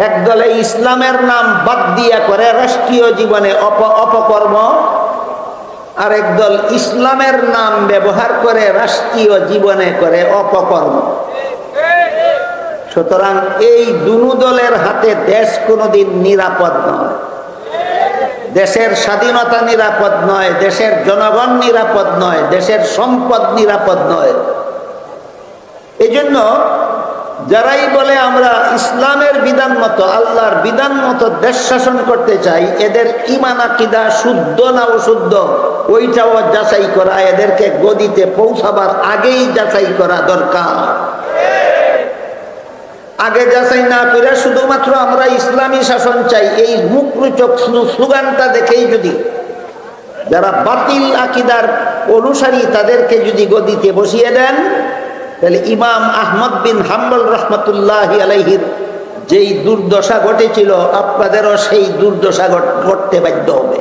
একদলে ইসলামের নাম বাদ দিয়া করে রাষ্ট্রীয় জীবনে অপকর্ম, আর একদল ইসলামের নাম ব্যবহার করে রাষ্ট্রীয় জীবনে করে অপকর্ম। সুতরাং এই দুনো দলের হাতে দেশ কোনোদিন নিরাপদ নয়। দেশের স্বাধীনতা নিরাপদ নয়, দেশের জনগণ নিরাপদ নয়, দেশের সম্পদ নিরাপদ নয়। এজন্য যারাই বলে আমরা ইসলামের বিধান মতো, আল্লাহর বিধান মতো দেশ শাসন করতে চাই, এদের ঈমান আকীদা শুদ্ধ না অশুদ্ধ ওইটাও যাচাই করা, এদেরকে গদিতে পৌঁছাবার আগেই যাচাই করা দরকার। আগে যাচাই না করে শুধুমাত্র আমরা ইসলামী শাসন চাই এই মুখরোচক স্লোগানটা দেখেই যদি যারা বাতিল আকীদার অনুসারী তাদেরকে যদি গদিতে বসিয়ে দেন, তাহলে ইমাম আহমদ বিন হাম্বল রহমতুল্লাহি আলাইহির যেই দুর্দশা ঘটেছিল আপনাদেরও সেই দুর্দশা ঘটতে বাধ্য হবে।